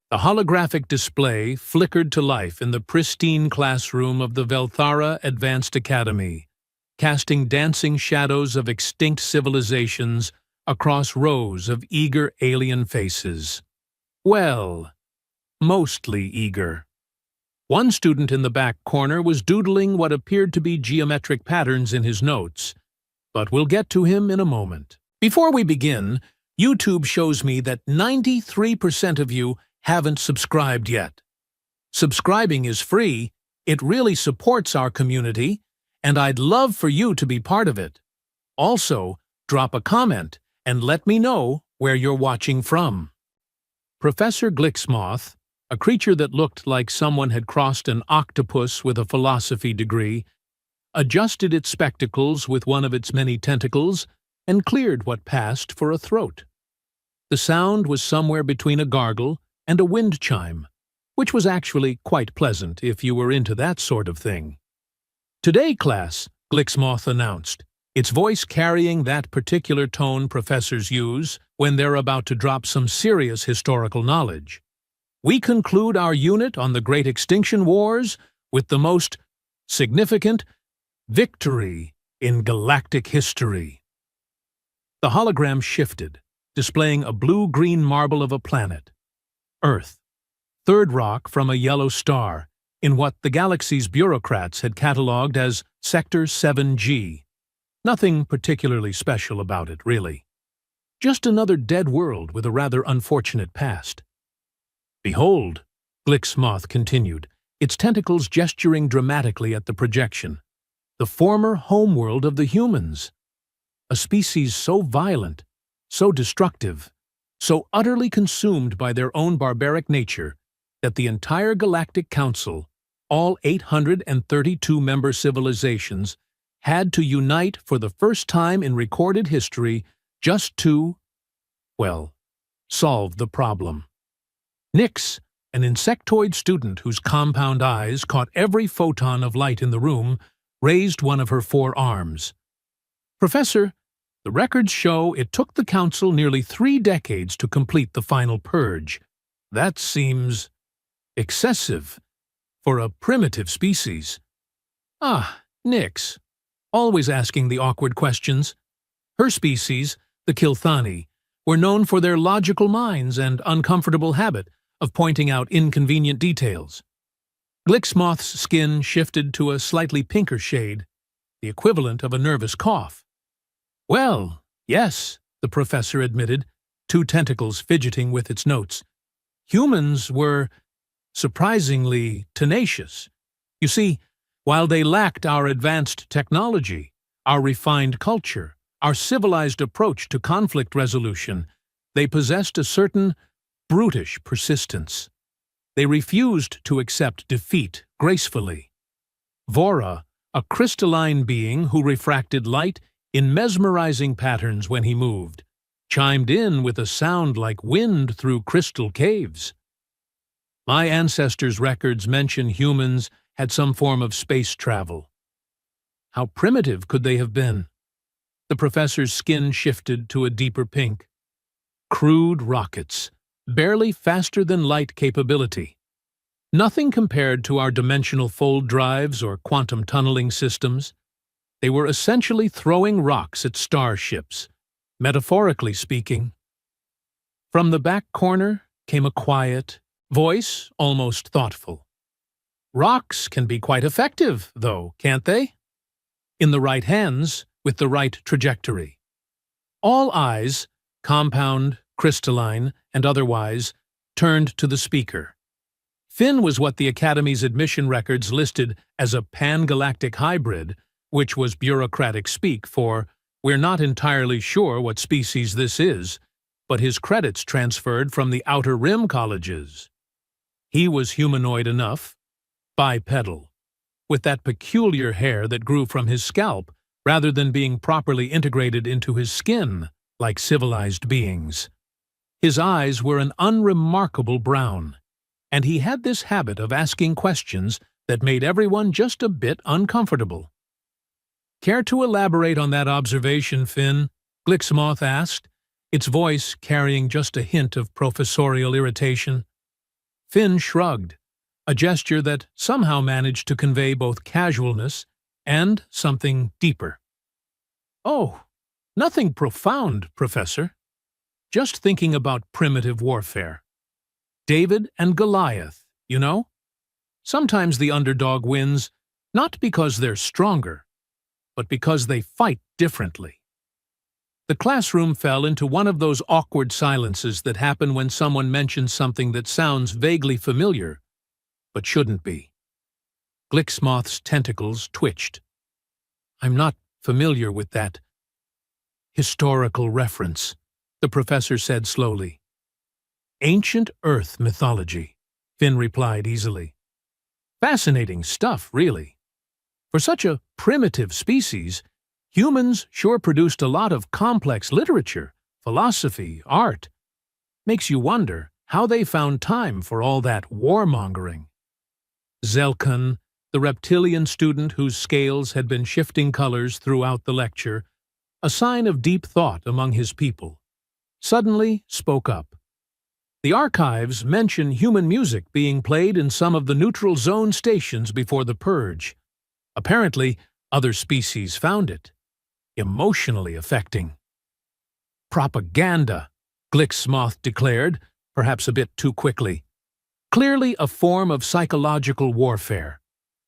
The holographic display flickered to life in the pristine classroom of the Velthara Advanced Academy, casting dancing shadows of extinct civilizations across rows of eager alien faces. Well, mostly eager. One student in the back corner was doodling what appeared to be geometric patterns in his notes, but we'll get to him in a moment. Before we begin, YouTube shows me that 93% of you haven't subscribed yet. Subscribing is free, it really supports our community, and I'd love for you to be part of it. Also, drop a comment and let me know where you're watching from. Professor Glixmoth, a creature that looked like someone had crossed an octopus with a philosophy degree, adjusted its spectacles with one of its many tentacles and cleared what passed for a throat. The sound was somewhere between a gargle and a wind chime, which was actually quite pleasant if you were into that sort of thing. "Today, class," Glixmoth announced, its voice carrying that particular tone professors use when they're about to drop some serious historical knowledge. "We conclude our unit on the Great Extinction Wars with the most significant victory in galactic history." The hologram shifted, displaying a blue-green marble of a planet, Earth, third rock from a yellow star, in what the galaxy's bureaucrats had catalogued as Sector 7G. Nothing particularly special about it, really. Just another dead world with a rather unfortunate past. "Behold," Glixmoth continued, its tentacles gesturing dramatically at the projection, "the former homeworld of the humans. A species so violent, so destructive, so utterly consumed by their own barbaric nature that the entire Galactic Council, all 832 member civilizations, had to unite for the first time in recorded history just to, well, solve the problem." Nyx, an insectoid student whose compound eyes caught every photon of light in the room, raised one of her 4 arms. "Professor, the records show it took the Council nearly 3 decades to complete the final purge. That seems excessive for a primitive species." "Ah, Nyx, always asking the awkward questions. Her species, the Kilthani, were known for their logical minds and uncomfortable habit of pointing out inconvenient details." Glixmoth's skin shifted to a slightly pinker shade, the equivalent of a nervous cough. "Well, yes," the professor admitted, 2 tentacles fidgeting with its notes. "Humans were surprisingly tenacious. You see, while they lacked our advanced technology, our refined culture, our civilized approach to conflict resolution, they possessed a certain brutish persistence. They refused to accept defeat gracefully. Vora, a crystalline being who refracted light in mesmerizing patterns when he moved, chimed in with a sound like wind through crystal caves. My ancestors' records mention humans had some form of space travel. How primitive could they have been?" The professor's skin shifted to a deeper pink. "Crude rockets, barely faster than light capability. Nothing compared to our dimensional fold drives or quantum tunneling systems. They were essentially throwing rocks at starships, metaphorically speaking." From the back corner came a quiet voice, almost thoughtful. "Rocks can be quite effective, though, can't they? In the right hands, with the right trajectory." All eyes, compound, crystalline, and otherwise, turned to the speaker. Finn was what the Academy's admission records listed as a pan-galactic hybrid, which was bureaucratic speak for, "We're not entirely sure what species this is," but his credits transferred from the Outer Rim colleges. He was humanoid enough, bipedal, with that peculiar hair that grew from his scalp rather than being properly integrated into his skin like civilized beings. His eyes were an unremarkable brown, and he had this habit of asking questions that made everyone just a bit uncomfortable. "Care to elaborate on that observation, Finn?" Glixmoth asked, its voice carrying just a hint of professorial irritation. Finn shrugged, a gesture that somehow managed to convey both casualness and something deeper. "Oh, nothing profound, Professor. Just thinking about primitive warfare. David and Goliath, you know? Sometimes the underdog wins, not because they're stronger, but because they fight differently." The classroom fell into one of those awkward silences that happen when someone mentions something that sounds vaguely familiar, but shouldn't be. Glixmoth's tentacles twitched. "I'm not familiar with that historical reference," the professor said slowly. "Ancient Earth mythology," Finn replied easily. "Fascinating stuff, really. For such a primitive species, humans sure produced a lot of complex literature, philosophy, art. Makes you wonder how they found time for all that warmongering." Zelkan, the reptilian student whose scales had been shifting colors throughout the lecture, a sign of deep thought among his people, suddenly spoke up. "The archives mention human music being played in some of the neutral zone stations before the purge. Apparently, other species found it emotionally affecting." "Propaganda," Glixmoth declared, perhaps a bit too quickly. "Clearly a form of psychological warfare.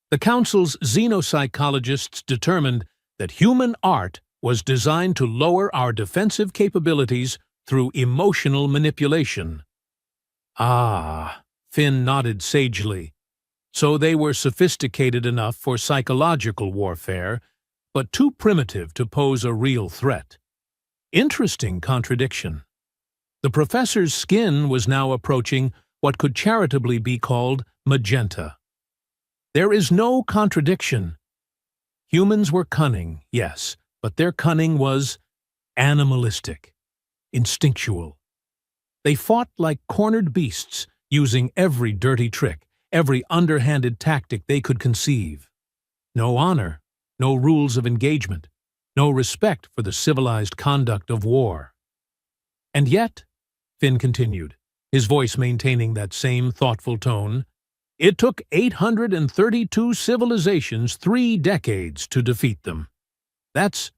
The Council's xenopsychologists determined that human art was designed to lower our defensive capabilities through emotional manipulation." "Ah," Finn nodded sagely. "So they were sophisticated enough for psychological warfare, but too primitive to pose a real threat. Interesting contradiction." The professor's skin was now approaching what could charitably be called magenta. "There is no contradiction. Humans were cunning, yes, but their cunning was animalistic, instinctual. They fought like cornered beasts, using every dirty trick, every underhanded tactic they could conceive. No honor, no rules of engagement, no respect for the civilized conduct of war. And yet," Finn continued, his voice maintaining that same thoughtful tone, "it took 832 civilizations 3 decades to defeat them. That's,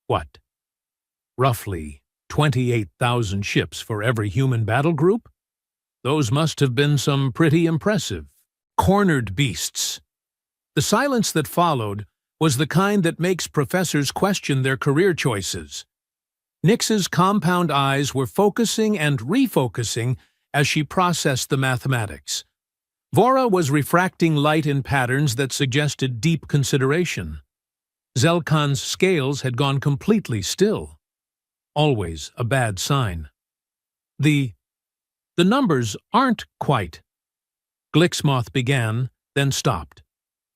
what, roughly 28,000 ships for every human battle group? Those must have been some pretty impressive cornered beasts." The silence that followed was the kind that makes professors question their career choices. Nix's compound eyes were focusing and refocusing as she processed the mathematics. Vora was refracting light in patterns that suggested deep consideration. Zelkan's scales had gone completely still. Always a bad sign. The numbers aren't quite," Glixmoth began, then stopped.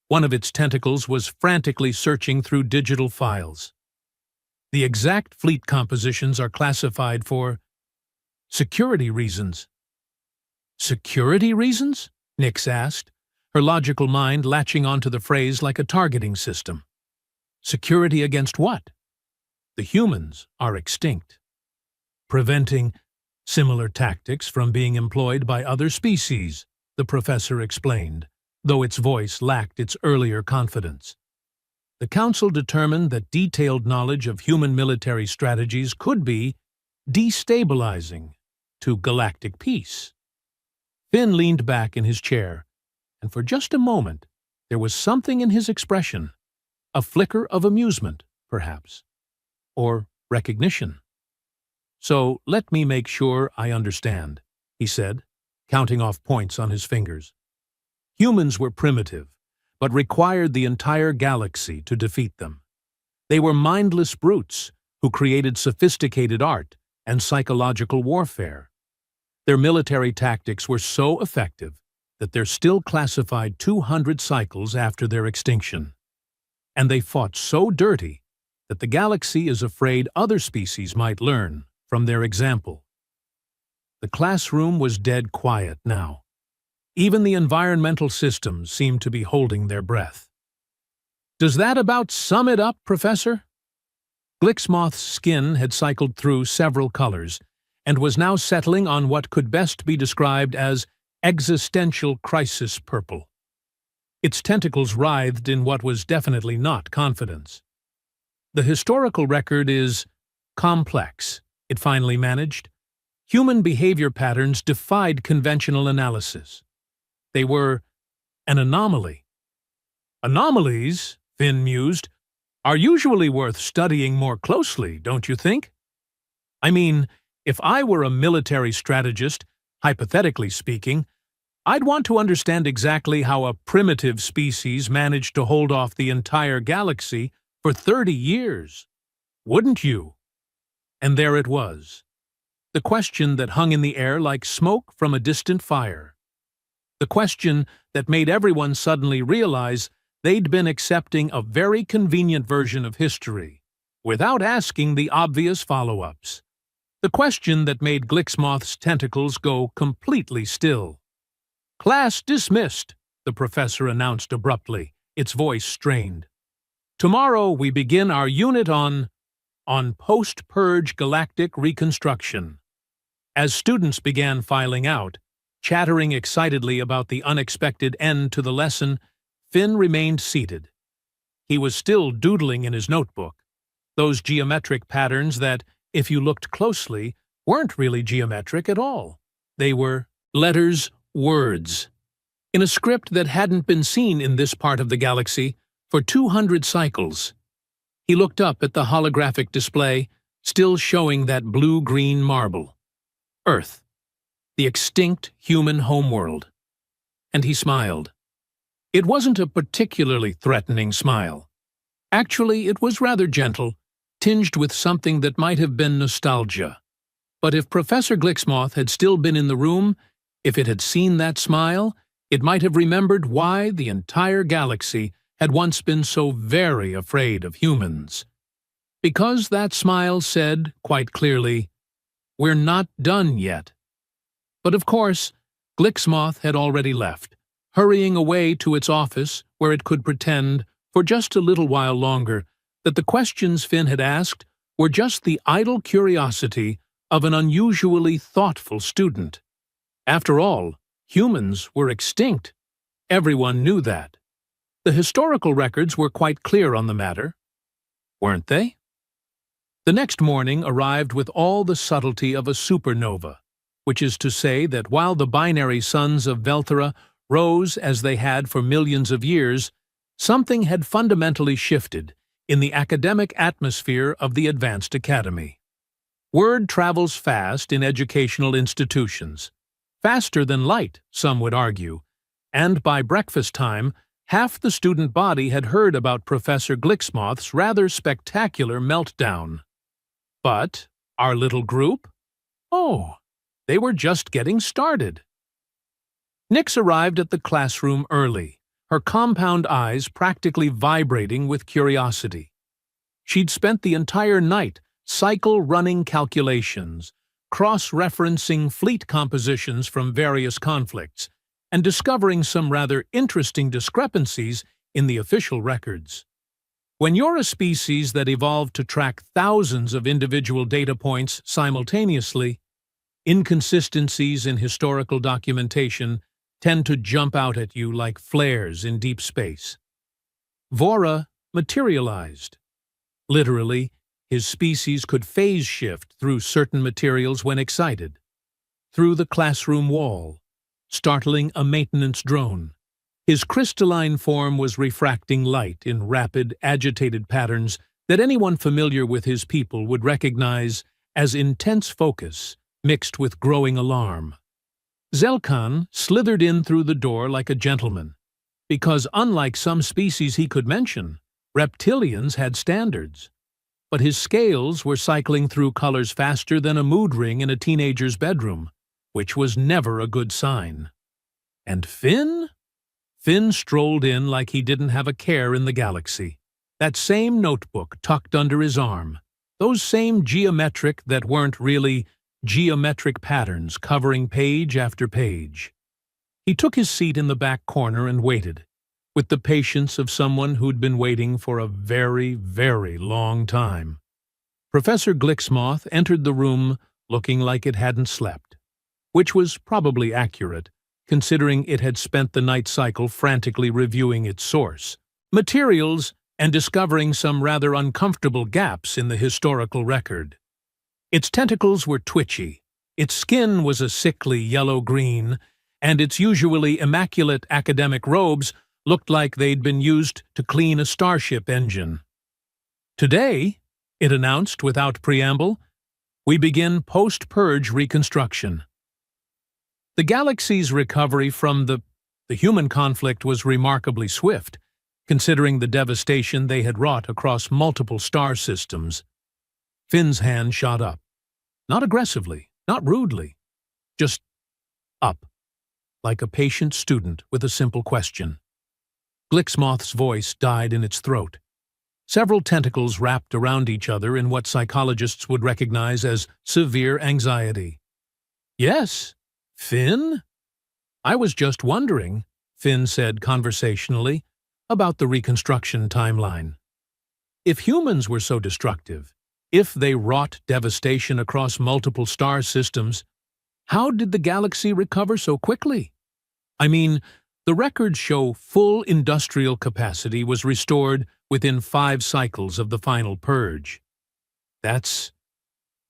One of its tentacles was frantically searching through digital files. "The exact fleet compositions are classified for security reasons." "Security reasons?" Nix asked, her logical mind latching onto the phrase like a targeting system. "Security against what?" "The humans are extinct. Preventing similar tactics from being employed by other species," the professor explained, though its voice lacked its earlier confidence. "The Council determined that detailed knowledge of human military strategies could be destabilizing to galactic peace." Finn leaned back in his chair, and for just a moment there was something in his expression, a flicker of amusement, perhaps, or recognition. "So let me make sure I understand," he said, counting off points on his fingers. "Humans were primitive, but required the entire galaxy to defeat them. They were mindless brutes who created sophisticated art and psychological warfare. Their military tactics were so effective that they're still classified 200 cycles after their extinction. And they fought so dirty that the galaxy is afraid other species might learn from their example." The classroom was dead quiet now. Even the environmental systems seemed to be holding their breath. "Does that about sum it up, Professor?" Glixmoth's skin had cycled through several colors and was now settling on what could best be described as existential crisis purple. Its tentacles writhed in what was definitely not confidence. The historical record is complex, it finally managed. Human behavior patterns defied conventional analysis. They were an anomaly. Anomalies, Finn mused, are usually worth studying more closely, don't you think? I mean, if I were a military strategist, hypothetically speaking, I'd want to understand exactly how a primitive species managed to hold off the entire galaxy for 30 years. Wouldn't you? And there it was. The question that hung in the air like smoke from a distant fire. The question that made everyone suddenly realize they'd been accepting a very convenient version of history, without asking the obvious follow-ups. The question that made Glixmoth's tentacles go completely still. "Class dismissed," the professor announced abruptly, its voice strained. "Tomorrow we begin our unit on post-purge galactic reconstruction." As students began filing out, chattering excitedly about the unexpected end to the lesson, Finn remained seated. He was still doodling in his notebook, those geometric patterns that, if you looked closely, weren't really geometric at all. They were letters, words, in a script that hadn't been seen in this part of the galaxy for 200 cycles. He looked up at the holographic display, still showing that blue-green marble. Earth, the extinct human homeworld. And he smiled. It wasn't a particularly threatening smile. Actually, it was rather gentle, tinged with something that might have been nostalgia. But if Professor Glixmoth had still been in the room, if it had seen that smile, it might have remembered why the entire galaxy had once been so very afraid of humans. Because that smile said, quite clearly, "We're not done yet." But of course, Glixmoth had already left, hurrying away to its office where it could pretend, for just a little while longer, that the questions Finn had asked were just the idle curiosity of an unusually thoughtful student. After all, humans were extinct. Everyone knew that. The historical records were quite clear on the matter, weren't they? The next morning arrived with all the subtlety of a supernova, which is to say that while the binary suns of Velthara rose as they had for millions of years, something had fundamentally shifted in the academic atmosphere of the Advanced Academy. Word travels fast in educational institutions. Faster than light, some would argue, and by breakfast time, half the student body had heard about Professor Glixmoth's rather spectacular meltdown. But our little group? Oh, they were just getting started. Nyx arrived at the classroom early, her compound eyes practically vibrating with curiosity. She'd spent the entire night cycle-running calculations, cross-referencing fleet compositions from various conflicts, and discovering some rather interesting discrepancies in the official records. When you're a species that evolved to track thousands of individual data points simultaneously, inconsistencies in historical documentation tend to jump out at you like flares in deep space. Vora materialized. Literally, his species could phase shift through certain materials when excited. Through the classroom wall, startling a maintenance drone. His crystalline form was refracting light in rapid, agitated patterns that anyone familiar with his people would recognize as intense focus mixed with growing alarm. Zelkan slithered in through the door like a gentleman, because unlike some species he could mention, reptilians had standards. But his scales were cycling through colors faster than a mood ring in a teenager's bedroom, which was never a good sign. And Finn? Finn strolled in like he didn't have a care in the galaxy. That same notebook tucked under his arm, those same geometric that weren't really geometric patterns covering page after page. He took his seat in the back corner and waited, with the patience of someone who'd been waiting for a very, very long time. Professor Glixmoth entered the room looking like it hadn't slept, which was probably accurate, considering it had spent the night cycle frantically reviewing its source materials and discovering some rather uncomfortable gaps in the historical record. Its tentacles were twitchy, its skin was a sickly yellow-green, and its usually immaculate academic robes looked like they'd been used to clean a starship engine. "Today," it announced without preamble, "we begin post-purge reconstruction." The galaxy's recovery from the human conflict was remarkably swift, considering the devastation they had wrought across multiple star systems. Finn's hand shot up. Not aggressively, not rudely, just up, like a patient student with a simple question. Glixmoth's voice died in its throat. Several tentacles wrapped around each other in what psychologists would recognize as severe anxiety. "Yes, Finn? I was just wondering," Finn said conversationally, "about the reconstruction timeline. If humans were so destructive, if they wrought devastation across multiple star systems, how did the galaxy recover so quickly? I mean, the records show full industrial capacity was restored within 5 cycles of the final purge." "That's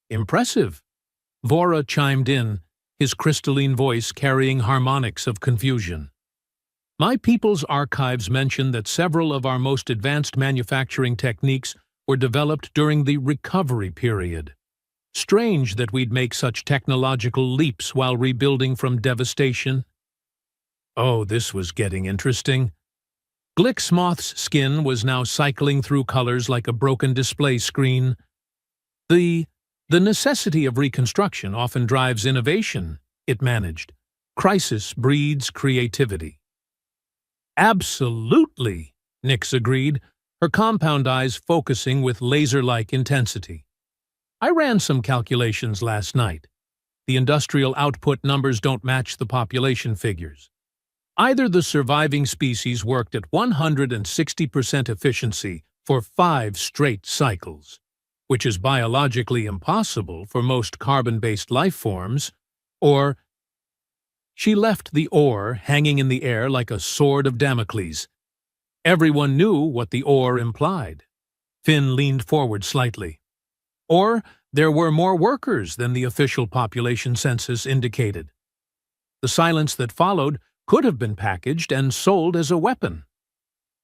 impressive," Vora chimed in, his crystalline voice carrying harmonics of confusion. "My people's archives mention that several of our most advanced manufacturing techniques were developed during the recovery period. Strange that we'd make such technological leaps while rebuilding from devastation." Oh, this was getting interesting. Glixmoth's skin was now cycling through colors like a broken display screen. The necessity of reconstruction often drives innovation, it managed. Crisis breeds creativity. "Absolutely," Nyx agreed, her compound eyes focusing with laser-like intensity. "I ran some calculations last night. The industrial output numbers don't match the population figures. Either the surviving species worked at 160% efficiency for 5 straight cycles, which is biologically impossible for most carbon-based life forms, or—" She left the "or" hanging in the air like a sword of Damocles. Everyone knew what the "or" implied. Finn leaned forward slightly. "Or there were more workers than the official population census indicated. The silence that followed could have been packaged and sold as a weapon."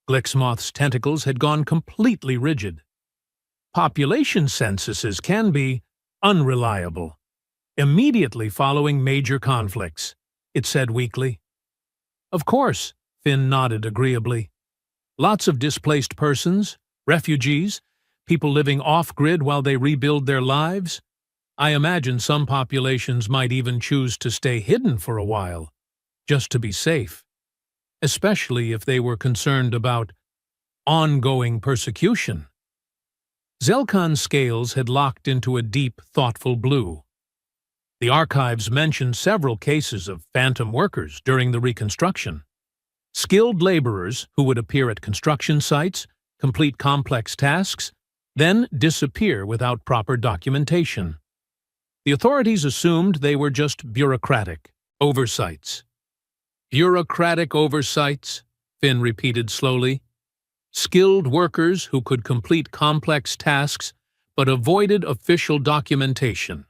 Glixmoth's tentacles had gone completely rigid. "Population censuses can be unreliable, immediately following major conflicts," it said weakly. "Of course," Finn nodded agreeably. "Lots of displaced persons, refugees, people living off-grid while they rebuild their lives. I imagine some populations might even choose to stay hidden for a while, just to be safe, especially if they were concerned about ongoing persecution." Zelkan's scales had locked into a deep, thoughtful blue. The archives mentioned several cases of phantom workers during the reconstruction. Skilled laborers who would appear at construction sites, complete complex tasks, then disappear without proper documentation. The authorities assumed they were just bureaucratic oversights. "Bureaucratic oversights," Finn repeated slowly. "Skilled workers who could complete complex tasks but avoided official documentation.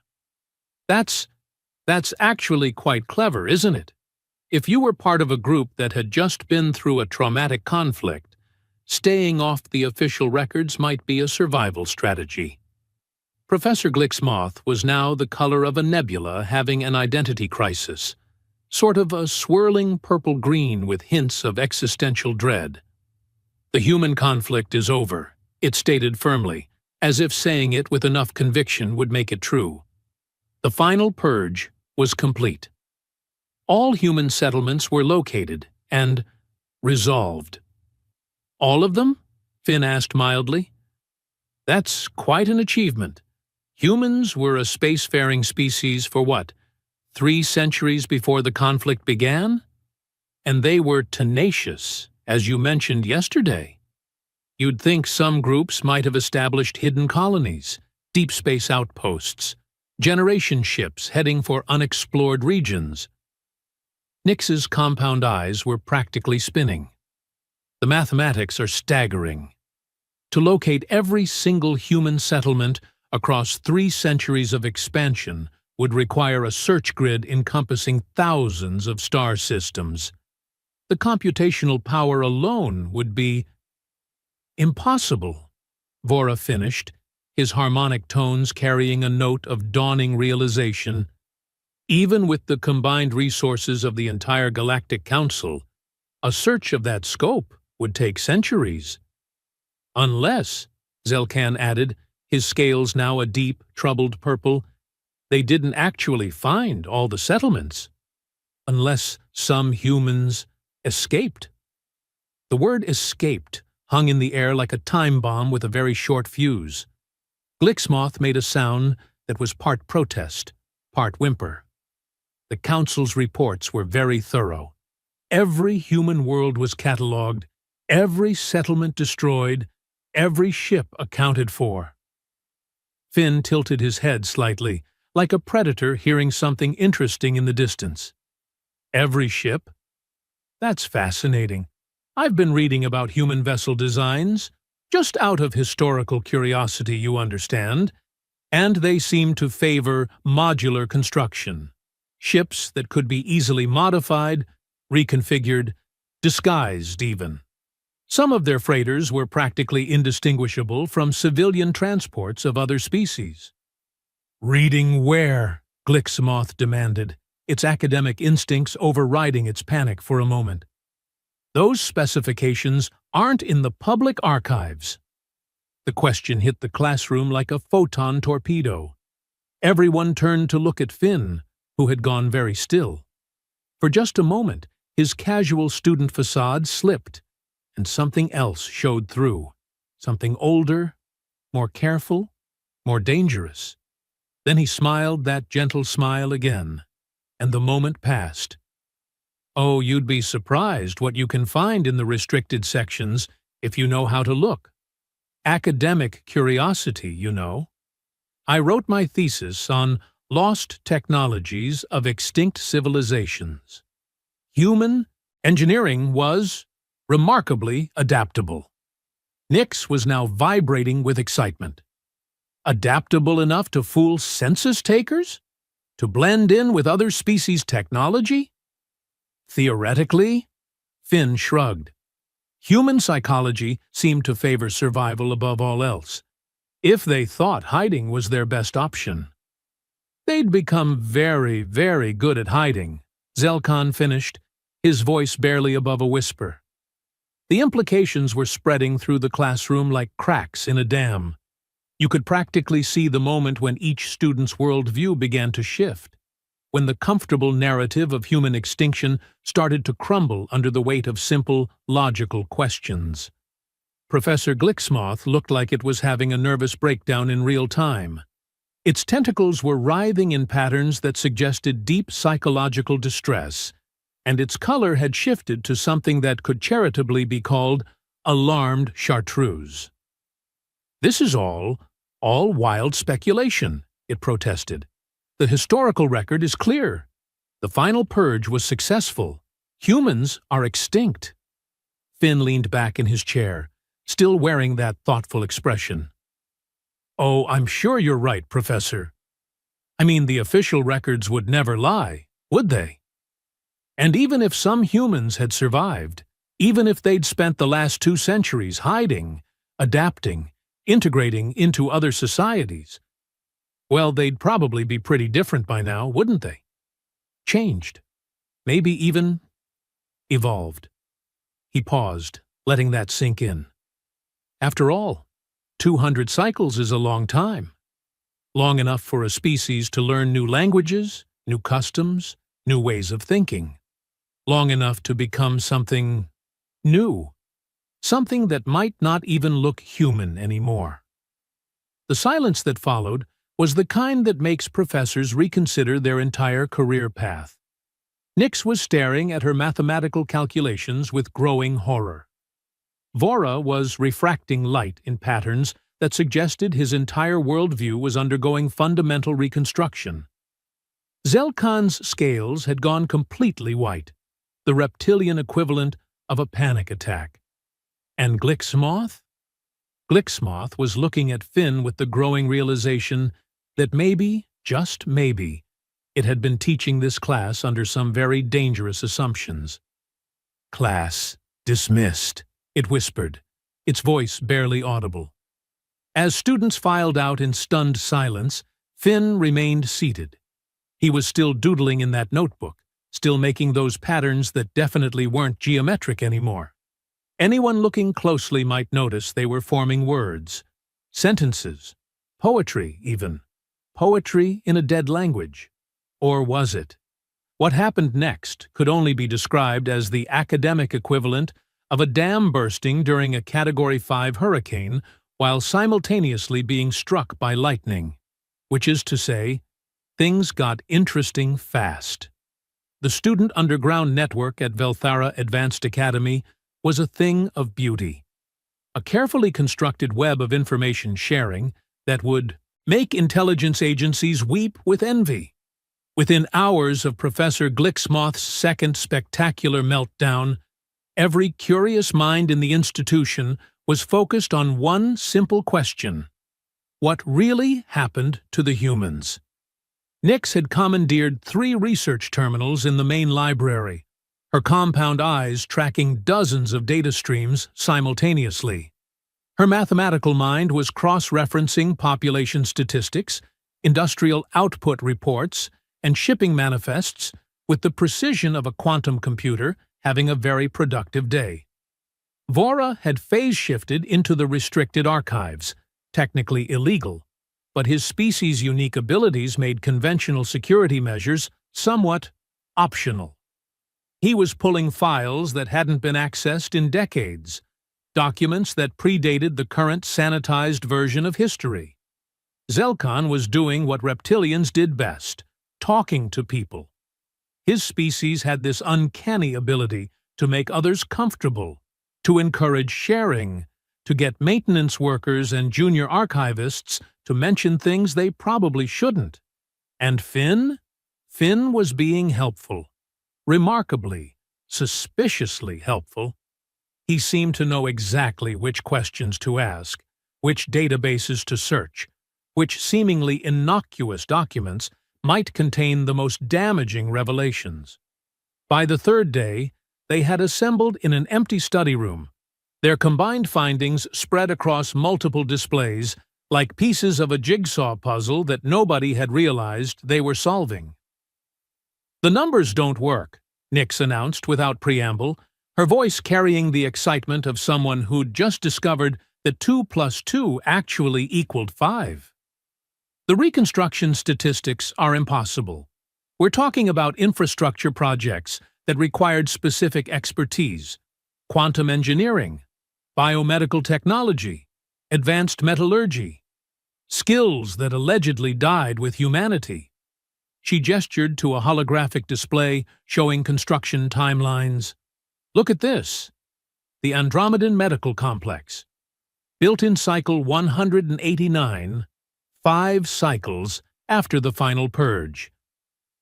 That's actually quite clever, isn't it? If you were part of a group that had just been through a traumatic conflict, staying off the official records might be a survival strategy." Professor Glixmoth was now the color of a nebula having an identity crisis, sort of a swirling purple-green with hints of existential dread. "The human conflict is over," it stated firmly, as if saying it with enough conviction would make it true. The final purge was complete. All human settlements were located and resolved. "All of them?" Finn asked mildly. "That's quite an achievement. Humans were a spacefaring species for what, 3 centuries before the conflict began? And they were tenacious, as you mentioned yesterday. You'd think some groups might have established hidden colonies, deep space outposts, generation ships heading for unexplored regions. Nix's compound eyes were practically spinning. The mathematics are staggering. To locate every single human settlement across 3 centuries of expansion would require a search grid encompassing thousands of star systems. The computational power alone would be impossible, Vora finished, his harmonic tones carrying a note of dawning realization. Even with the combined resources of the entire Galactic Council, a search of that scope would take centuries. Unless, Zelkan added, his scales now a deep, troubled purple, they didn't actually find all the settlements. Unless some humans escaped. The word escaped hung in the air like a time bomb with a very short fuse. Glixmoth made a sound that was part protest, part whimper. The Council's reports were very thorough. Every human world was catalogued, every settlement destroyed, every ship accounted for. Finn tilted his head slightly, like a predator hearing something interesting in the distance. Every ship? That's fascinating. I've been reading about human vessel designs, just out of historical curiosity, you understand, and they seem to favor modular construction. Ships that could be easily modified, reconfigured, disguised even. Some of their freighters were practically indistinguishable from civilian transports of other species. "Reading where?" Glixmoth demanded, its academic instincts overriding its panic for a moment. "Those specifications aren't in the public archives." The question hit the classroom like a photon torpedo. Everyone turned to look at Finn, who had gone very still. For just a moment, his casual student facade slipped, and something else showed through. Something older, more careful, more dangerous. Then he smiled that gentle smile again, and the moment passed. Oh, you'd be surprised what you can find in the restricted sections if you know how to look. Academic curiosity, you know. I wrote my thesis on lost technologies of extinct civilizations. Human engineering was remarkably adaptable. Nix was now vibrating with excitement. Adaptable enough to fool census takers? To blend in with other species' technology? Theoretically? Finn shrugged. Human psychology seemed to favor survival above all else, if they thought hiding was their best option. They'd become very, very good at hiding, Zelkan finished, his voice barely above a whisper. The implications were spreading through the classroom like cracks in a dam. You could practically see the moment when each student's worldview began to shift, when the comfortable narrative of human extinction started to crumble under the weight of simple, logical questions. Professor Glixmoth looked like it was having a nervous breakdown in real time. Its tentacles were writhing in patterns that suggested deep psychological distress, and its color had shifted to something that could charitably be called alarmed chartreuse. "This is all wild speculation," it protested. "The historical record is clear. The final purge was successful. Humans are extinct." Finn leaned back in his chair, still wearing that thoughtful expression. "Oh, I'm sure you're right, Professor. I mean, the official records would never lie, would they? And even if some humans had survived, even if they'd spent the last 2 centuries hiding, adapting, integrating into other societies, well, they'd probably be pretty different by now, wouldn't they? Changed. Maybe even evolved." He paused, letting that sink in. After all, 200 cycles is a long time. Long enough for a species to learn new languages, new customs, new ways of thinking. Long enough to become something new. Something that might not even look human anymore. The silence that followed was the kind that makes professors reconsider their entire career path. Nix was staring at her mathematical calculations with growing horror. Vora was refracting light in patterns that suggested his entire worldview was undergoing fundamental reconstruction. Zelkan's scales had gone completely white, the reptilian equivalent of a panic attack. And Glixmoth? Glixmoth was looking at Finn with the growing realization that maybe, just maybe, it had been teaching this class under some very dangerous assumptions. "Class dismissed," it whispered, its voice barely audible. As students filed out in stunned silence, Finn remained seated. He was still doodling in that notebook, still making those patterns that definitely weren't geometric anymore. Anyone looking closely might notice they were forming words, sentences, poetry even. Poetry in a dead language. Or was it? What happened next could only be described as the academic equivalent of a dam bursting during a Category 5 hurricane while simultaneously being struck by lightning. Which is to say, things got interesting fast. The student underground network at Velthara Advanced Academy was a thing of beauty. A carefully constructed web of information sharing that would make intelligence agencies weep with envy. Within hours of Professor Glixmoth's second spectacular meltdown, every curious mind in the institution was focused on one simple question: what really happened to the humans? Nyx had commandeered 3 research terminals in the main library, her compound eyes tracking dozens of data streams simultaneously. Her mathematical mind was cross-referencing population statistics, industrial output reports, and shipping manifests with the precision of a quantum computer having a very productive day. Vora had phase-shifted into the restricted archives, technically illegal, but his species' unique abilities made conventional security measures somewhat optional. He was pulling files that hadn't been accessed in decades, documents that predated the current sanitized version of history. Zelkan was doing what reptilians did best: talking to people. His species had this uncanny ability to make others comfortable, to encourage sharing, to get maintenance workers and junior archivists to mention things they probably shouldn't. And Finn? Finn was being helpful. Remarkably, suspiciously helpful. He seemed to know exactly which questions to ask, which databases to search, which seemingly innocuous documents might contain the most damaging revelations. By the 3rd day, they had assembled in an empty study room, their combined findings spread across multiple displays like pieces of a jigsaw puzzle that nobody had realized they were solving. "The numbers don't work," Nyx announced without preamble, her voice carrying the excitement of someone who'd just discovered that 2 plus 2 actually equaled 5. "The reconstruction statistics are impossible. We're talking about infrastructure projects that required specific expertise, quantum engineering, biomedical technology, advanced metallurgy, skills that allegedly died with humanity." She gestured to a holographic display showing construction timelines. "Look at this. The Andromedan Medical Complex. Built in cycle 189, 5 cycles after the final purge.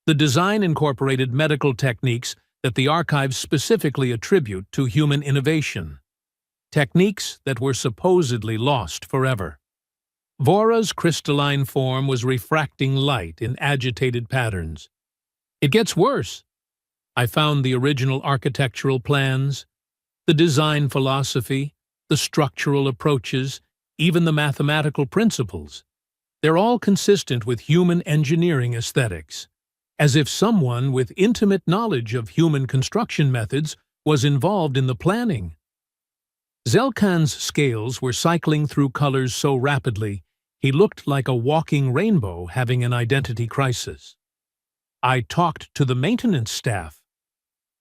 The design incorporated medical techniques that the archives specifically attribute to human innovation. Techniques that were supposedly lost forever. Vora's crystalline form was refracting light in agitated patterns. It gets worse. I found the original architectural plans, the design philosophy, the structural approaches, even the mathematical principles. They're all consistent with human engineering aesthetics, as if someone with intimate knowledge of human construction methods was involved in the planning. Zelkan's scales were cycling through colors so rapidly he looked like a walking rainbow having an identity crisis. I talked to the maintenance staff.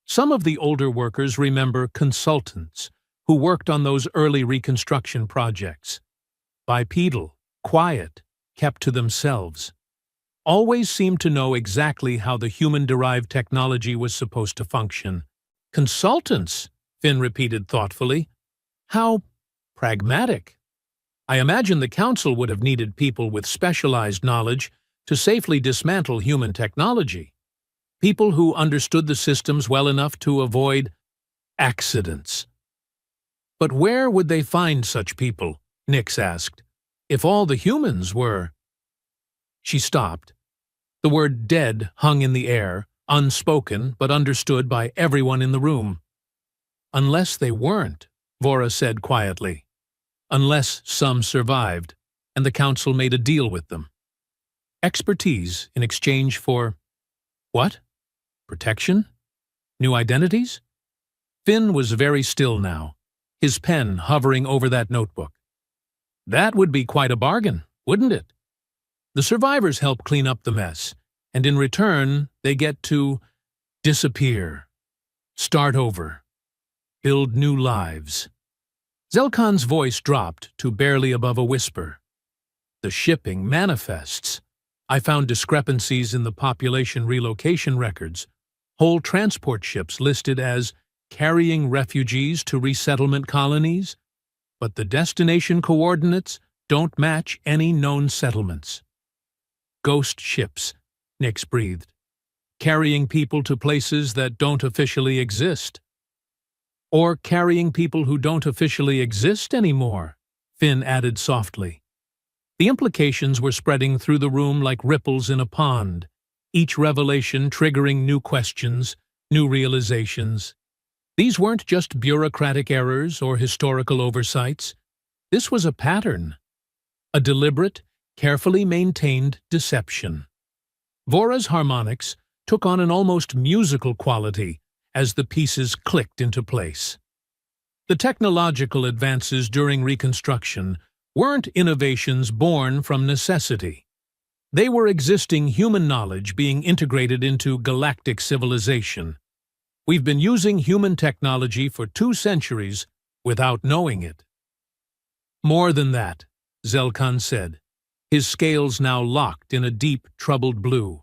Some of the older workers remember consultants who worked on those early reconstruction projects. Bipedal, quiet, kept to themselves. Always seemed to know exactly how the human-derived technology was supposed to function. "Consultants," Finn repeated thoughtfully. "How pragmatic. I imagine the council would have needed people with specialized knowledge to safely dismantle human technology. People who understood the systems well enough to avoid accidents. But where would they find such people? Nix asked. If all the humans were… She stopped. The word dead hung in the air, unspoken but understood by everyone in the room. Unless they weren't, Vora said quietly. Unless some survived, and the council made a deal with them. Expertise in exchange for… what? Protection? New identities? Finn was very still now, his pen hovering over that notebook. That would be quite a bargain, wouldn't it? The survivors help clean up the mess, and in return, they get to disappear, start over, build new lives. Zelkan's voice dropped to barely above a whisper. The shipping manifests. I found discrepancies in the population relocation records. Whole transport ships listed as carrying refugees to resettlement colonies, but the destination coordinates don't match any known settlements. Ghost ships, Nix breathed, carrying people to places that don't officially exist. Or carrying people who don't officially exist anymore, Finn added softly. The implications were spreading through the room like ripples in a pond, each revelation triggering new questions, new realizations. These weren't just bureaucratic errors or historical oversights. This was a pattern, a deliberate, carefully maintained deception. Vora's harmonics took on an almost musical quality as the pieces clicked into place. The technological advances during Reconstruction weren't innovations born from necessity. They were existing human knowledge being integrated into galactic civilization. We've been using human technology for 2 centuries without knowing it. More than that, Zelkan said, his scales now locked in a deep, troubled blue.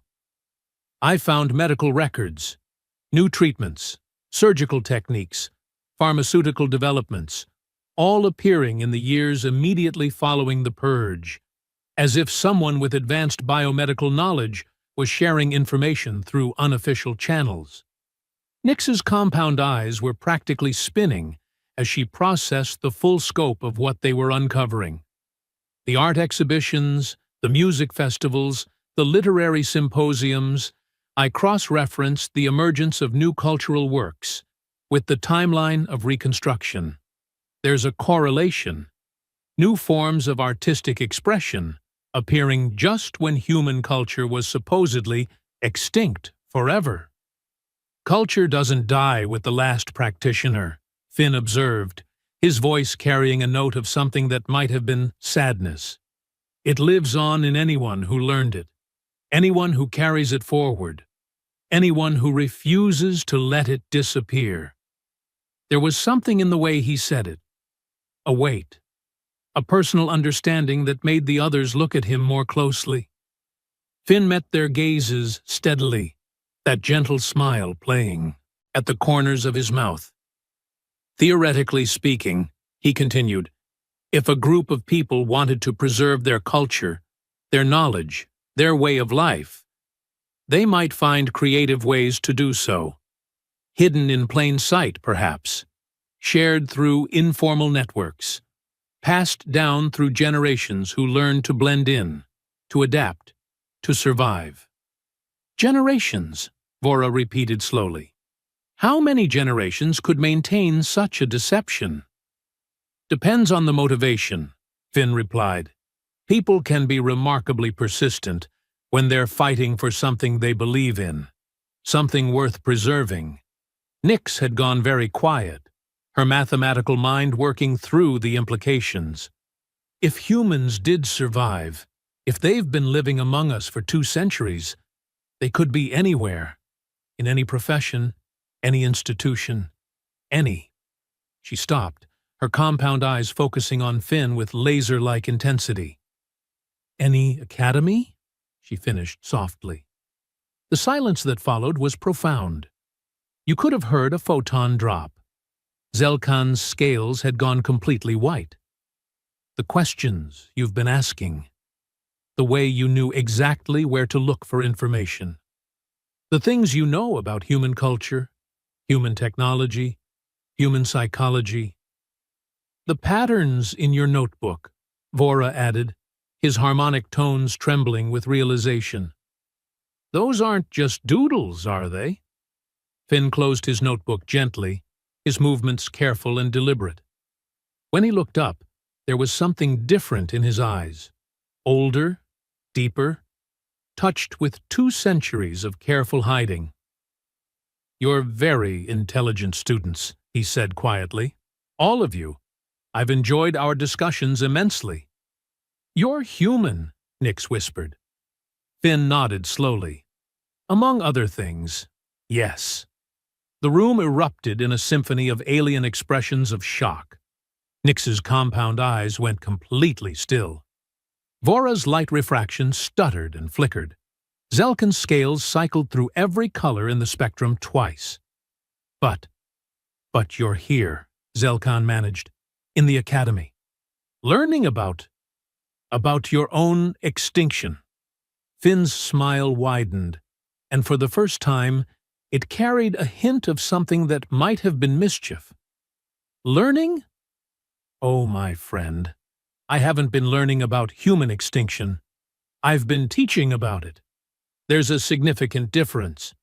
I found medical records, new treatments, surgical techniques, pharmaceutical developments, all appearing in the years immediately following the purge, as if someone with advanced biomedical knowledge was sharing information through unofficial channels. Nix's compound eyes were practically spinning as she processed the full scope of what they were uncovering. The art exhibitions, the music festivals, the literary symposiums. I cross-referenced the emergence of new cultural works with the timeline of Reconstruction. There's a correlation. New forms of artistic expression appearing just when human culture was supposedly extinct forever. Culture doesn't die with the last practitioner, Finn observed, his voice carrying a note of something that might have been sadness. It lives on in anyone who learned it, anyone who carries it forward, anyone who refuses to let it disappear. There was something in the way he said it, a weight, a personal understanding that made the others look at him more closely. Finn met their gazes steadily, that gentle smile playing at the corners of his mouth. Theoretically speaking, he continued, if a group of people wanted to preserve their culture, their knowledge, their way of life, they might find creative ways to do so. Hidden in plain sight, perhaps. Shared through informal networks. Passed down through generations who learned to blend in, to adapt, to survive. Generations, Vora repeated slowly. How many generations could maintain such a deception? Depends on the motivation, Finn replied. People can be remarkably persistent when they're fighting for something they believe in, something worth preserving. Nix had gone very quiet, her mathematical mind working through the implications. If humans did survive, if they've been living among us for 2 centuries, they could be anywhere, in any profession, any institution, any. She stopped, her compound eyes focusing on Finn with laser-like intensity. Any academy? She finished softly. The silence that followed was profound. You could have heard a photon drop. Zelkan's scales had gone completely white. The questions you've been asking. the way you knew exactly where to look for information. The things you know about human culture, human technology, human psychology. The patterns in your notebook, Vora added, his harmonic tones trembling with realization. Those aren't just doodles, are they? Finn closed his notebook gently, his movements careful and deliberate. When he looked up, there was something different in his eyes. Older, deeper, touched with 2 centuries of careful hiding. "You're very intelligent students," he said quietly. "All of you. I've enjoyed our discussions immensely." "You're human," Nix whispered. Finn nodded slowly. "Among other things, yes." The room erupted in a symphony of alien expressions of shock. Nix's compound eyes went completely still. Vora's light refraction stuttered and flickered. Zelkan's scales cycled through every color in the spectrum twice. But you're here," Zelkan managed, "in the academy, learning about your own extinction." Finn's smile widened, and for the first time, it carried a hint of something that might have been mischief. "Learning? Oh, my friend, I haven't been learning about human extinction. I've been teaching about it. There's a significant difference."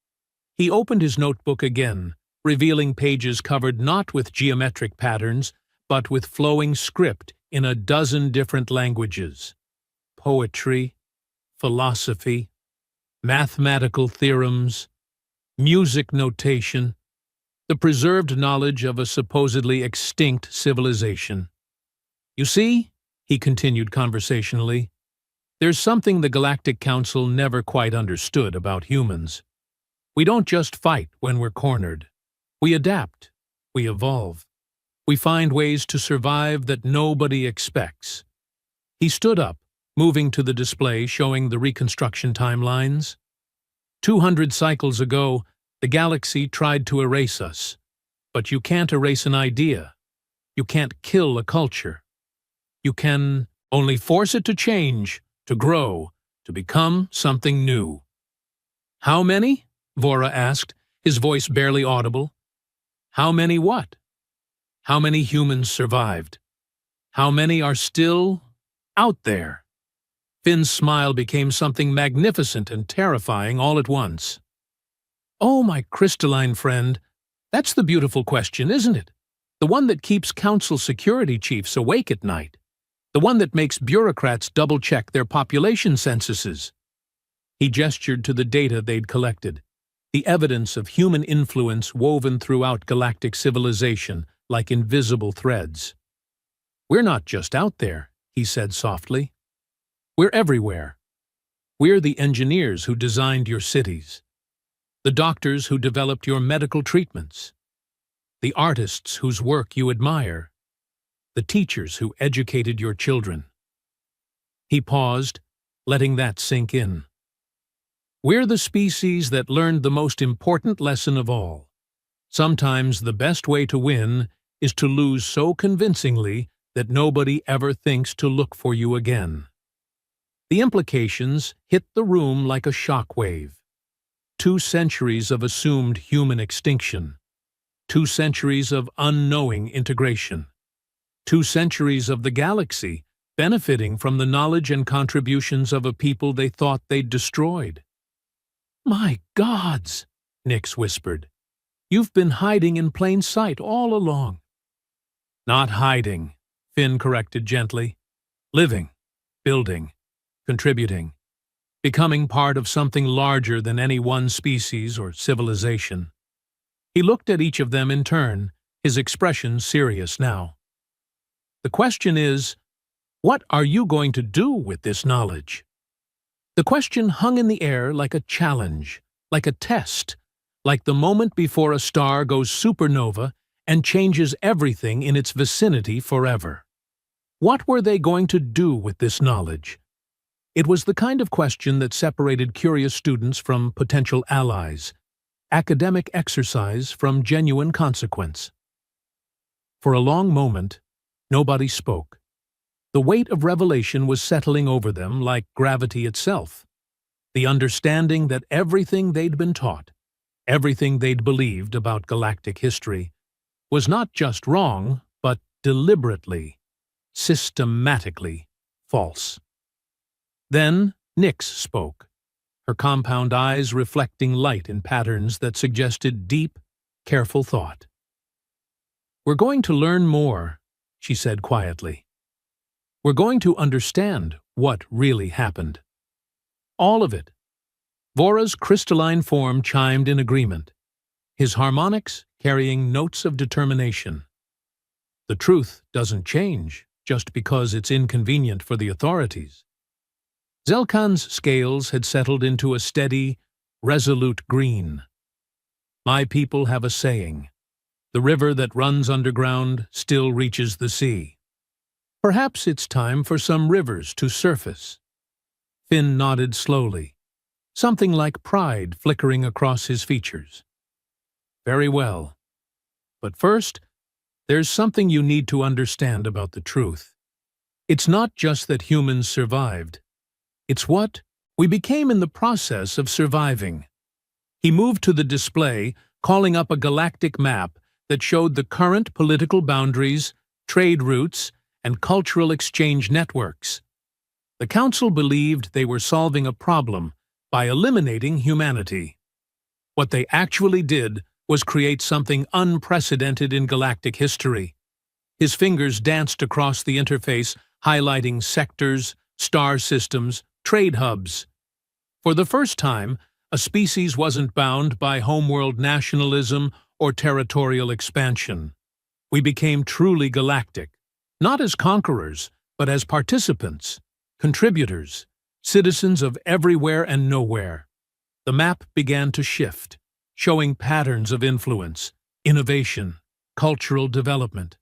He opened his notebook again, revealing pages covered not with geometric patterns, but with flowing script in a dozen different languages. Poetry, philosophy, mathematical theorems, music notation, the preserved knowledge of a supposedly extinct civilization. "You see," he continued conversationally, "there's something the Galactic Council never quite understood about humans. We don't just fight when we're cornered. We adapt. We evolve. We find ways to survive that nobody expects." He stood up, moving to the display showing the reconstruction timelines. 200 cycles ago, the galaxy tried to erase us. But you can't erase an idea. You can't kill a culture. You can only force it to change, to grow, to become something new. "How many?" Vora asked, his voice barely audible. "How many what? How many humans survived? How many are still out there?" Finn's smile became something magnificent and terrifying all at once. "Oh, my crystalline friend, that's the beautiful question, isn't it? The one that keeps council security chiefs awake at night. The one that makes bureaucrats double-check their population censuses." He gestured to the data they'd collected, the evidence of human influence woven throughout galactic civilization like invisible threads. "We're not just out there," he said softly. "We're everywhere. We're the engineers who designed your cities, the doctors who developed your medical treatments, the artists whose work you admire, the teachers who educated your children." He paused, letting that sink in. "We're the species that learned the most important lesson of all. Sometimes the best way to win is to lose so convincingly that nobody ever thinks to look for you again." The implications hit the room like a shockwave. 2 centuries of assumed human extinction. 2 centuries of unknowing integration. 2 centuries of the galaxy benefiting from the knowledge and contributions of a people they thought they'd destroyed. "My gods," Nix whispered. "You've been hiding in plain sight all along." "Not hiding," Finn corrected gently. "Living, building, contributing, becoming part of something larger than any one species or civilization." He looked at each of them in turn, his expression serious now. "The question is, what are you going to do with this knowledge?" The question hung in the air like a challenge, like a test, like the moment before a star goes supernova and changes everything in its vicinity forever. What were they going to do with this knowledge? It was the kind of question that separated curious students from potential allies, academic exercise from genuine consequence. For a long moment, nobody spoke. The weight of revelation was settling over them like gravity itself. The understanding that everything they'd been taught, everything they'd believed about galactic history, was not just wrong, but deliberately, systematically false. Then Nyx spoke, her compound eyes reflecting light in patterns that suggested deep, careful thought. "We're going to learn more," she said quietly. "We're going to understand what really happened. All of it." Vora's crystalline form chimed in agreement, his harmonics carrying notes of determination. "The truth doesn't change just because it's inconvenient for the authorities." Zelkan's scales had settled into a steady, resolute green. "My people have a saying. The river that runs underground still reaches the sea. Perhaps it's time for some rivers to surface." Finn nodded slowly, something like pride flickering across his features. "Very well. But first, there's something you need to understand about the truth. It's not just that humans survived. It's what we became in the process of surviving." He moved to the display, calling up a galactic map that showed the current political boundaries, trade routes, and cultural exchange networks. The Council believed they were solving a problem by eliminating humanity. What they actually did was create something unprecedented in galactic history. His fingers danced across the interface, highlighting sectors, star systems, trade hubs. For the first time, a species wasn't bound by homeworld nationalism or territorial expansion. We became truly galactic, not as conquerors, but as participants, contributors, citizens of everywhere and nowhere. The map began to shift, showing patterns of influence, innovation, cultural development.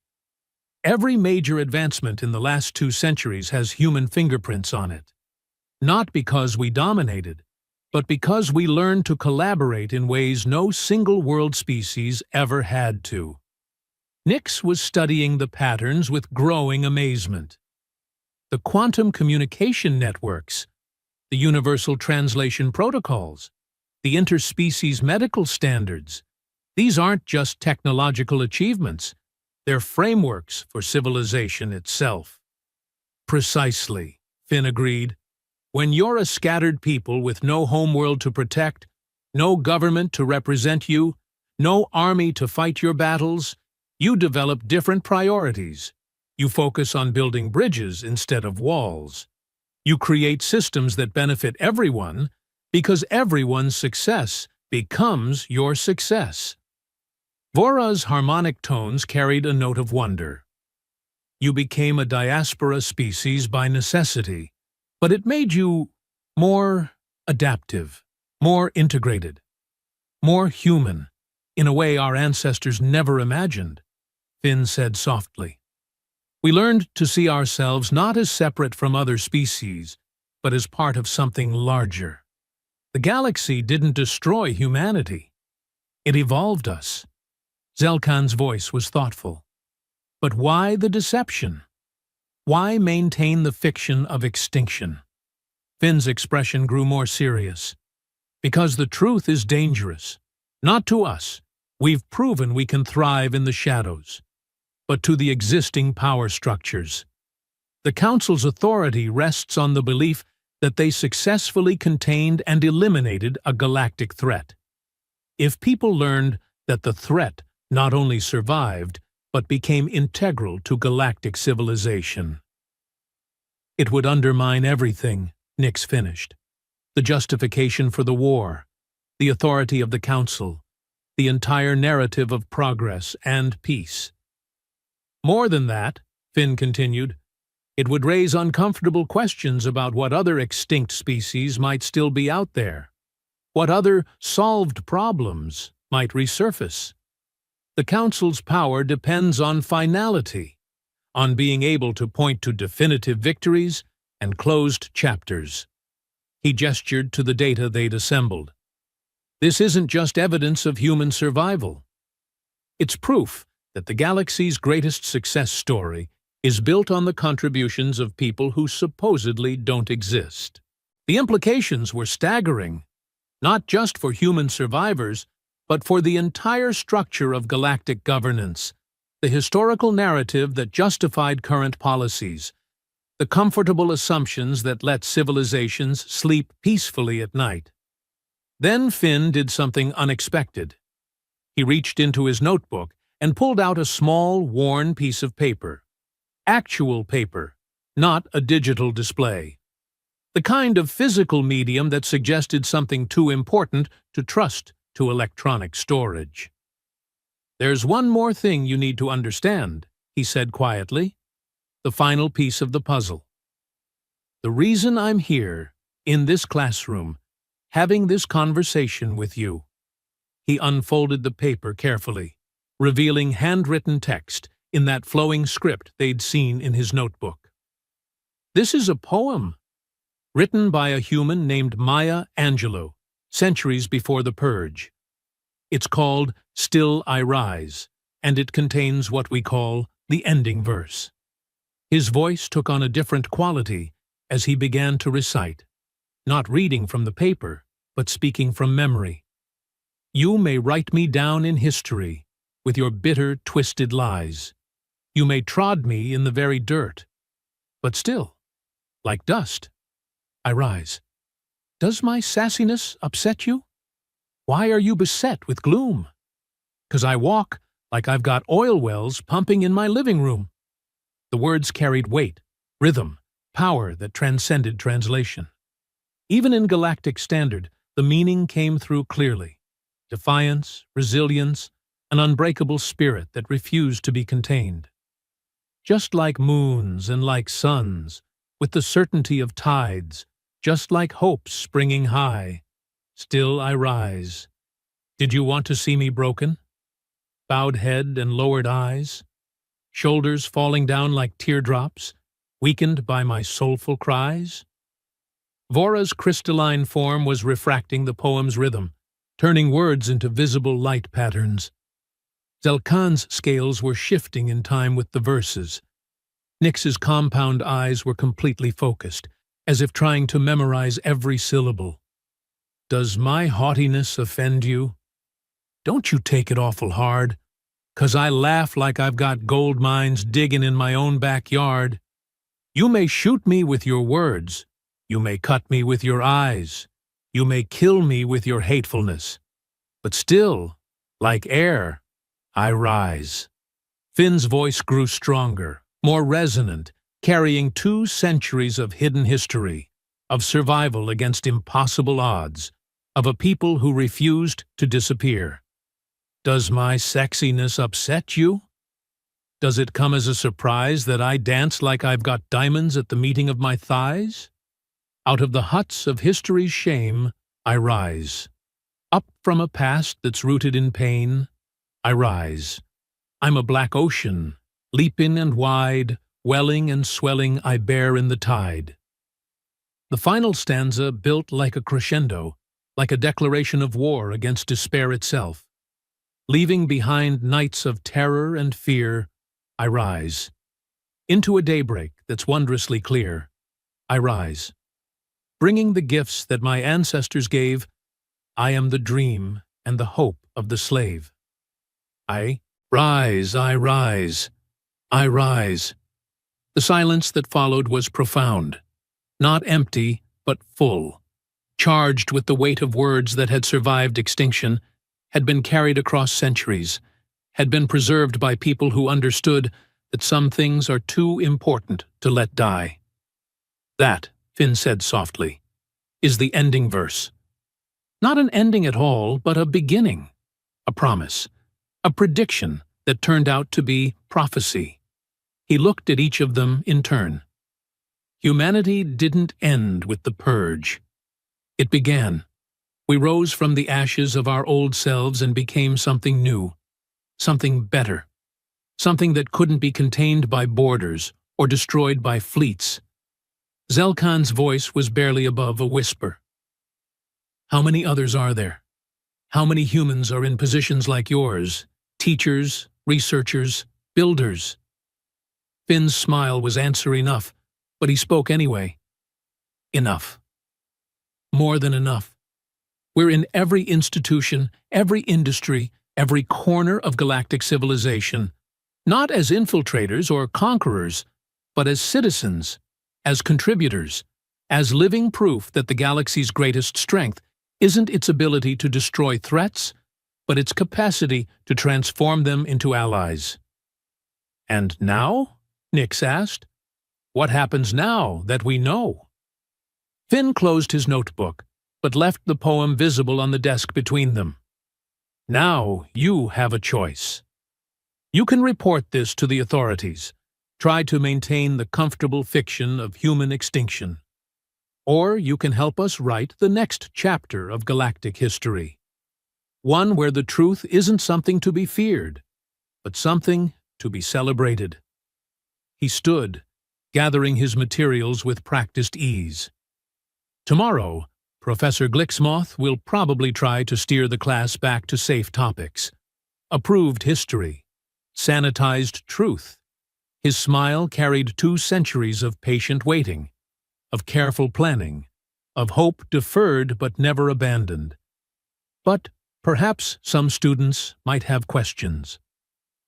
Every major advancement in the last 2 centuries has human fingerprints on it. Not because we dominated, but because we learned to collaborate in ways no single world species ever had to. Nyx was studying the patterns with growing amazement. The quantum communication networks, the universal translation protocols, the interspecies medical standards, these aren't just technological achievements, they're frameworks for civilization itself. "Precisely," Finn agreed. "When you're a scattered people with no homeworld to protect, no government to represent you, no army to fight your battles, you develop different priorities. You focus on building bridges instead of walls. You create systems that benefit everyone because everyone's success becomes your success." Vora's harmonic tones carried a note of wonder. "You became a diaspora species by necessity, but it made you more adaptive, more integrated, more human, in a way our ancestors never imagined," Finn said softly. "We learned to see ourselves not as separate from other species, but as part of something larger. The galaxy didn't destroy humanity. It evolved us." Zelkan's voice was thoughtful. "But why the deception? Why maintain the fiction of extinction?" Finn's expression grew more serious. "Because the truth is dangerous. Not to us. We've proven we can thrive in the shadows. But to the existing power structures. The Council's authority rests on the belief that they successfully contained and eliminated a galactic threat. If people learned that the threat not only survived, but became integral to galactic civilization, it would undermine everything," Nyx finished. "The justification for the war, the authority of the Council, the entire narrative of progress and peace. More than that," Finn continued, "it would raise uncomfortable questions about what other extinct species might still be out there, what other solved problems might resurface. The Council's power depends on finality, on being able to point to definitive victories and closed chapters." He gestured to the data they'd assembled. "This isn't just evidence of human survival. It's proof that the galaxy's greatest success story is built on the contributions of people who supposedly don't exist. The implications were staggering, not just for human survivors, but for the entire structure of galactic governance, the historical narrative that justified current policies, the comfortable assumptions that let civilizations sleep peacefully at night. Then Finn did something unexpected. He reached into his notebook and pulled out a small, worn piece of paper. Actual paper, not a digital display. The kind of physical medium that suggested something too important to trust to electronic storage. "There's one more thing you need to understand," he said quietly. "The final piece of the puzzle. The reason I'm here, in this classroom, having this conversation with you." He unfolded the paper carefully, revealing handwritten text in that flowing script they'd seen in his notebook. "This is a poem, written by a human named Maya Angelou, centuries before the Purge. It's called Still I Rise, and it contains what we call the ending verse." His voice took on a different quality as he began to recite, not reading from the paper, but speaking from memory. "You may write me down in history with your bitter, twisted lies. You may trod me in the very dirt, but still, like dust, I rise. Does my sassiness upset you? Why are you beset with gloom? 'Cause I walk like I've got oil wells pumping in my living room." The words carried weight, rhythm, power that transcended translation. Even in galactic standard, the meaning came through clearly. Defiance, resilience, an unbreakable spirit that refused to be contained. Just like moons and like suns, with the certainty of tides, just like hopes springing high, still I rise. Did you want to see me broken? Bowed head and lowered eyes, shoulders falling down like teardrops, weakened by my soulful cries? Vora's crystalline form was refracting the poem's rhythm, turning words into visible light patterns. Zelkan's scales were shifting in time with the verses. Nyx's compound eyes were completely focused, as if trying to memorize every syllable. "Does my haughtiness offend you? Don't you take it awful hard, 'cause I laugh like I've got gold mines digging in my own backyard. You may shoot me with your words, you may cut me with your eyes, you may kill me with your hatefulness, but still, like air, I rise." Finn's voice grew stronger, more resonant, carrying 2 centuries of hidden history, of survival against impossible odds, of a people who refused to disappear. "Does my sexiness upset you? Does it come as a surprise that I dance like I've got diamonds at the meeting of my thighs? Out of the huts of history's shame, I rise. Up from a past that's rooted in pain, I rise. I'm a black ocean, leaping and wide, welling and swelling I bear in the tide." The final stanza built like a crescendo, like a declaration of war against despair itself. Leaving behind nights of terror and fear, I rise. Into a daybreak that's wondrously clear, I rise. Bringing the gifts that my ancestors gave, I am the dream and the hope of the slave. I rise, I rise, I rise. The silence that followed was profound, not empty, but full, charged with the weight of words that had survived extinction, had been carried across centuries, had been preserved by people who understood that some things are too important to let die. "That," Finn said softly, "is the ending verse. Not an ending at all, but a beginning, a promise, a prediction that turned out to be prophecy." He looked at each of them in turn. Humanity didn't end with the purge. It began. We rose from the ashes of our old selves and became something new, something better, something that couldn't be contained by borders or destroyed by fleets. Zelkan's voice was barely above a whisper. "How many others are there? How many humans are in positions like yours? Teachers, researchers, builders?" Finn's smile was answer enough, but he spoke anyway. Enough. More than enough. We're in every institution, every industry, every corner of galactic civilization, not as infiltrators or conquerors, but as citizens, as contributors, as living proof that the galaxy's greatest strength isn't its ability to destroy threats, but its capacity to transform them into allies. And now? Nix asked. What happens now that we know? Finn closed his notebook, but left the poem visible on the desk between them. Now you have a choice. You can report this to the authorities, try to maintain the comfortable fiction of human extinction. Or you can help us write the next chapter of galactic history. One where the truth isn't something to be feared, but something to be celebrated. He stood, gathering his materials with practiced ease. Tomorrow, Professor Glixmoth will probably try to steer the class back to safe topics. Approved history. Sanitized truth. His smile carried 2 centuries of patient waiting, of careful planning, of hope deferred but never abandoned. But perhaps some students might have questions.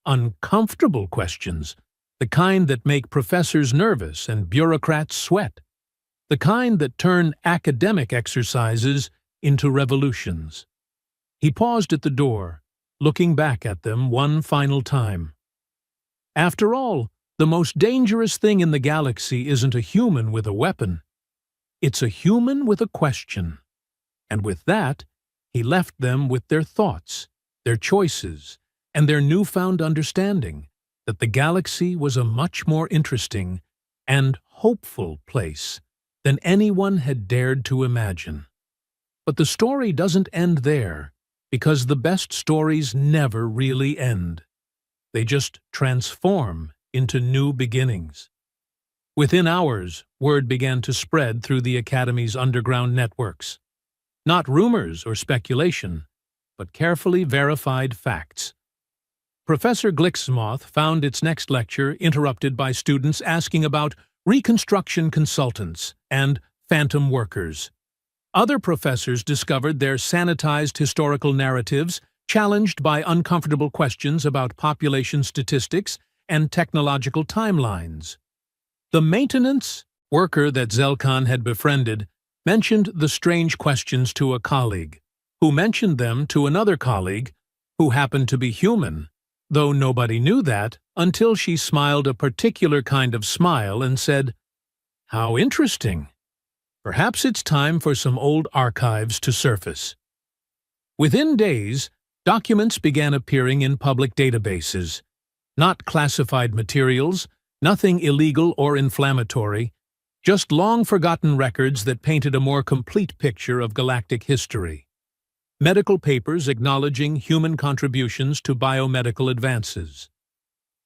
Uncomfortable questions, the kind that make professors nervous and bureaucrats sweat. The kind that turn academic exercises into revolutions. He paused at the door, looking back at them one final time. After all, the most dangerous thing in the galaxy isn't a human with a weapon. It's a human with a question. And with that, he left them with their thoughts, their choices, and their newfound understanding that the galaxy was a much more interesting and hopeful place than anyone had dared to imagine. But the story doesn't end there, because the best stories never really end. They just transform into new beginnings. Within hours, word began to spread through the Academy's underground networks. Not rumors or speculation, but carefully verified facts. Professor Glixmoth found its next lecture interrupted by students asking about reconstruction consultants and phantom workers. Other professors discovered their sanitized historical narratives challenged by uncomfortable questions about population statistics and technological timelines. The maintenance worker that Zelkan had befriended mentioned the strange questions to a colleague, who mentioned them to another colleague who happened to be human, though nobody knew that until she smiled a particular kind of smile and said, "How interesting. Perhaps it's time for some old archives to surface." Within days, documents began appearing in public databases. Not classified materials, nothing illegal or inflammatory, just long-forgotten records that painted a more complete picture of galactic history. Medical papers acknowledging human contributions to biomedical advances.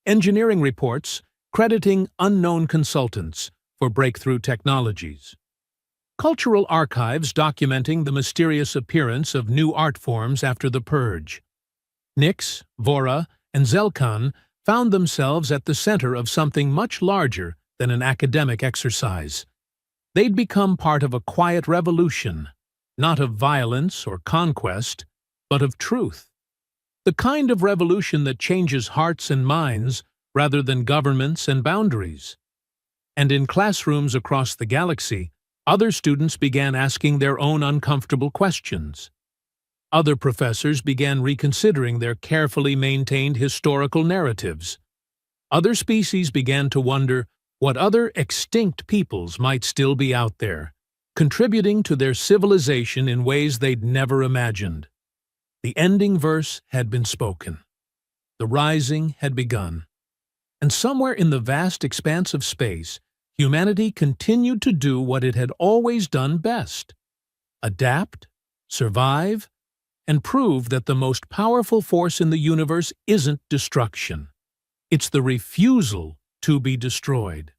Engineering reports crediting unknown consultants for breakthrough technologies. Cultural archives documenting the mysterious appearance of new art forms after the Purge. Nix, Vora, and Zelkan found themselves at the center of something much larger than an academic exercise. They'd become part of a quiet revolution, not of violence or conquest, but of truth. The kind of revolution that changes hearts and minds rather than governments and boundaries. And in classrooms across the galaxy, other students began asking their own uncomfortable questions. Other professors began reconsidering their carefully maintained historical narratives. Other species began to wonder what other extinct peoples might still be out there, contributing to their civilization in ways they'd never imagined. The ending verse had been spoken. The rising had begun. And somewhere in the vast expanse of space, humanity continued to do what it had always done best: adapt, survive, and prove that the most powerful force in the universe isn't destruction. It's the refusal to be destroyed.